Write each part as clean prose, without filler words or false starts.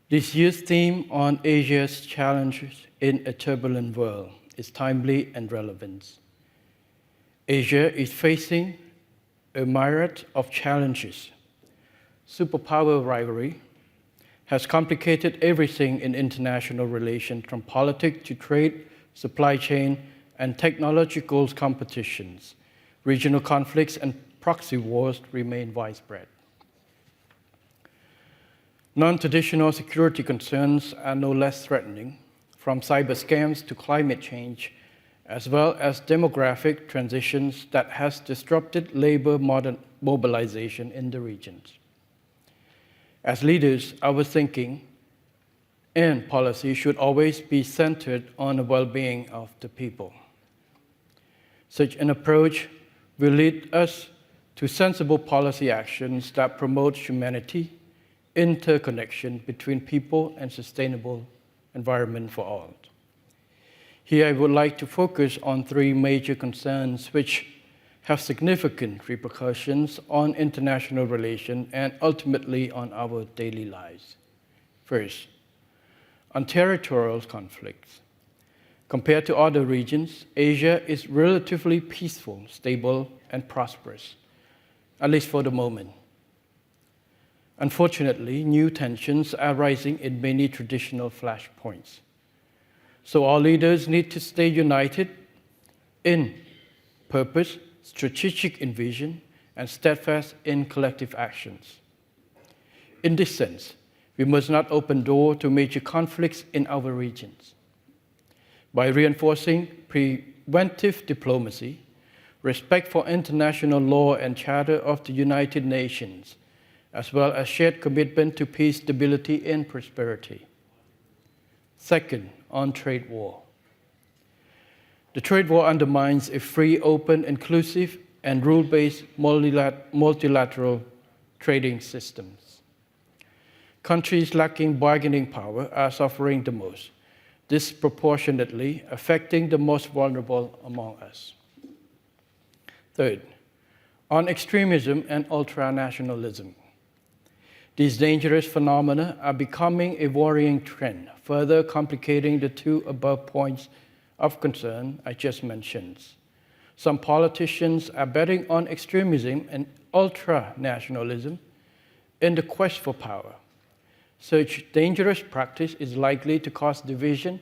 This year's theme on Asia's challenges in a turbulent world is timely and relevant. Asia is facing a myriad of challenges. Superpower rivalry has complicated everything in international relations, from politics to trade, supply chain, and technological competitions. Regional conflicts and proxy wars remain widespread. Non-traditional security concerns are no less threatening, from cyber scams to climate change, as well as demographic transitions that has disrupted labor mobilization in the regions. As leaders, our thinking and policy should always be centered on the well-being of the people. Such an approach will lead us to sensible policy actions that promote humanity, interconnection between people, and sustainable environment for all. Here I would like to focus on three major concerns which have significant repercussions on international relations and ultimately on our daily lives. First, on territorial conflicts. Compared to other regions, Asia is relatively peaceful, stable, and prosperous, at least for the moment. Unfortunately, new tensions are rising in many traditional flashpoints. So our leaders need to stay united in purpose, strategic vision, and steadfast in collective actions. In this sense, we must not open doors to major conflicts in our regions. By reinforcing preventive diplomacy, respect for international law and Charter of the United Nations, as well as shared commitment to peace, stability, and prosperity. Second, on trade war. The trade war undermines a free, open, inclusive, and rule-based multilateral trading systems. Countries lacking bargaining power are suffering the most, disproportionately affecting the most vulnerable among us. Third, on extremism and ultranationalism. These dangerous phenomena are becoming a worrying trend, further complicating the two above points of concern I just mentioned. Some politicians are betting on extremism and ultranationalism in the quest for power. Such dangerous practice is likely to cause division,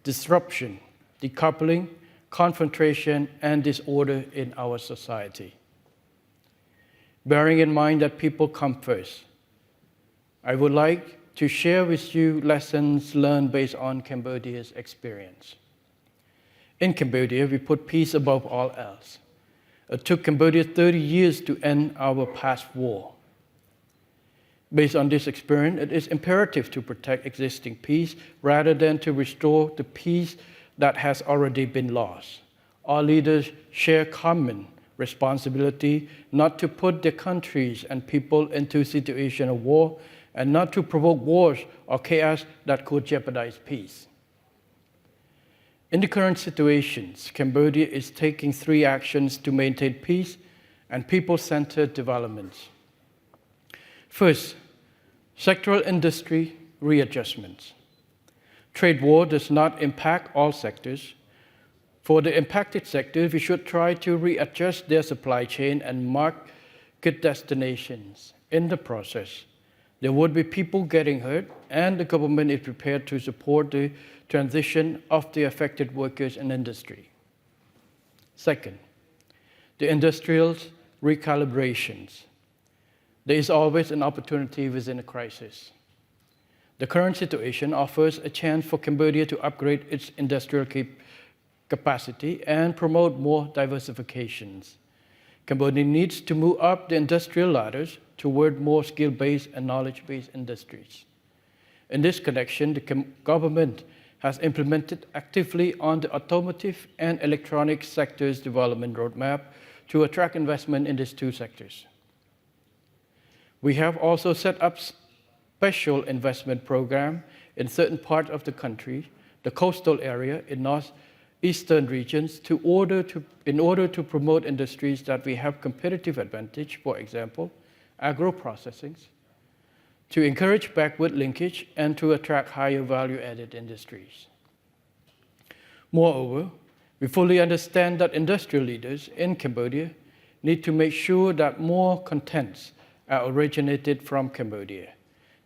disruption, decoupling, confrontation, and disorder in our society. Bearing in mind that people come first, I would like to share with you lessons learned based on Cambodia's experience. In Cambodia, we put peace above all else. It took Cambodia 30 years to end our past war. Based on this experience, it is imperative to protect existing peace rather than to restore the peace that has already been lost. All leaders share common responsibility not to put their countries and people into a situation of war and not to provoke wars or chaos that could jeopardize peace. In the current situations, Cambodia is taking three actions to maintain peace and people-centered development. First, sectoral industry readjustments. Trade war does not impact all sectors. For the impacted sectors, we should try to readjust their supply chain and market destinations. In the process, there would be people getting hurt, and the government is prepared to support the transition of the affected workers and industry. Second, the industrial recalibrations. There is always an opportunity within a crisis. The current situation offers a chance for Cambodia to upgrade its industrial capacity and promote more diversifications. Cambodia needs to move up the industrial ladders toward more skill-based and knowledge-based industries. In this connection, the government has implemented actively on the automotive and electronic sectors development roadmap to attract investment in these two sectors. We have also set up special investment program in certain parts of the country, the coastal area in northeastern regions, in order to promote industries that we have competitive advantage, for example, agro-processing, to encourage backward linkage and to attract higher value-added industries. Moreover, we fully understand that industrial leaders in Cambodia need to make sure that more contents are originated from Cambodia.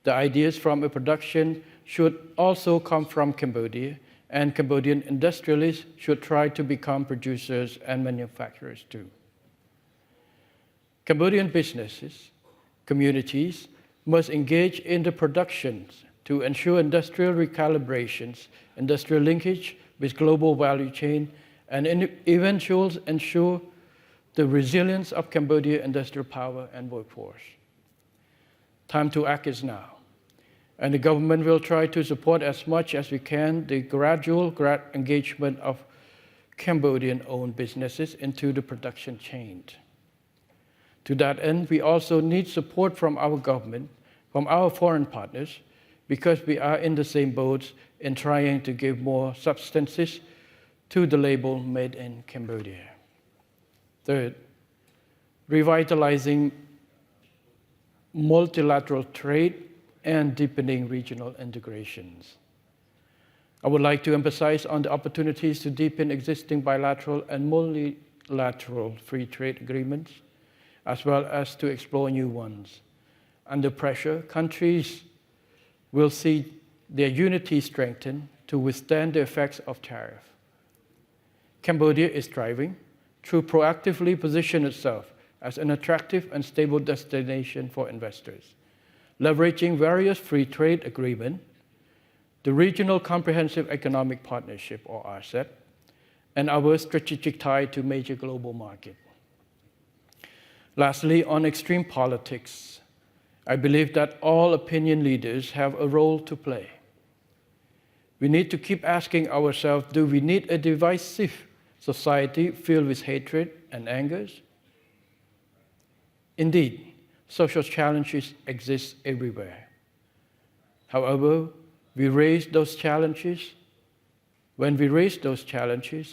The ideas from a production should also come from Cambodia, and Cambodian industrialists should try to become producers and manufacturers too. Cambodian businesses, communities must engage in the productions to ensure industrial recalibrations, industrial linkage with global value chain, and eventually ensure the resilience of Cambodia industrial power and workforce. Time to act is now. And the government will try to support as much as we can the gradual engagement of Cambodian-owned businesses into the production chain. To that end, we also need support from our government, from our foreign partners, because we are in the same boat in trying to give more substances to the label Made in Cambodia. Third, revitalizing multilateral trade and deepening regional integrations. I would like to emphasize on the opportunities to deepen existing bilateral and multilateral free trade agreements, as well as to explore new ones. Under pressure, countries will see their unity strengthened to withstand the effects of tariff. Cambodia is striving to proactively position itself as an attractive and stable destination for investors, leveraging various free trade agreements, the Regional Comprehensive Economic Partnership, or RCEP, and our strategic tie to major global markets. Lastly, on extreme politics, I believe that all opinion leaders have a role to play. We need to keep asking ourselves, do we need a divisive society filled with hatred and angers? Indeed, social challenges exist everywhere. However, when we raise those challenges,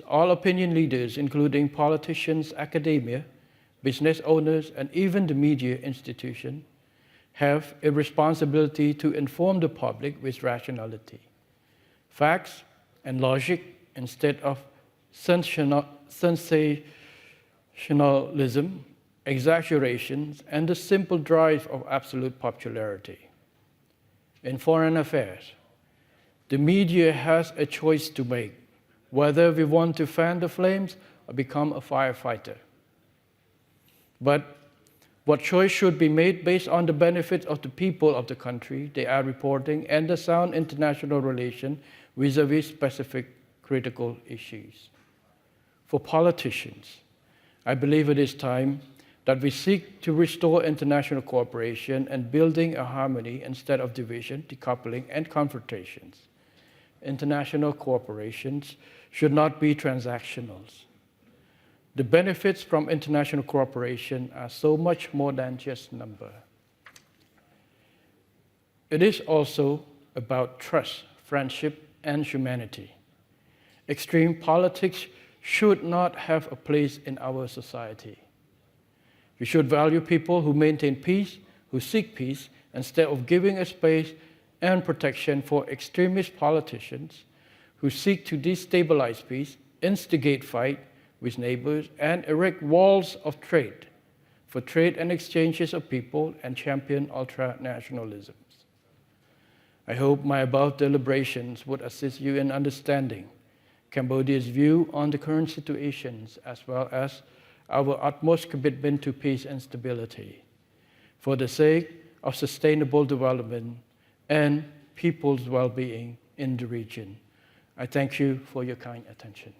all opinion leaders, including politicians, academia, business owners, and even the media institution, have a responsibility to inform the public with rationality, facts, and logic instead of sensationalism, exaggerations, and the simple drive of absolute popularity. In foreign affairs, the media has a choice to make, whether we want to fan the flames or become a firefighter. But what choice should be made based on the benefits of the people of the country they are reporting and the sound international relation vis-à-vis specific critical issues. For politicians, I believe it is time that we seek to restore international cooperation and building a harmony instead of division, decoupling, and confrontations. International cooperations should not be transactional. The benefits from international cooperation are so much more than just number. It is also about trust, friendship, and humanity. Extreme politics should not have a place in our society. We should value people who maintain peace, who seek peace, instead of giving a space and protection for extremist politicians who seek to destabilize peace, instigate fight with neighbors, and erect walls of trade for trade and exchanges of people and champion ultranationalisms. I hope my above deliberations would assist you in understanding Cambodia's view on the current situations, as well as our utmost commitment to peace and stability, for the sake of sustainable development and people's well-being in the region. I thank you for your kind attention.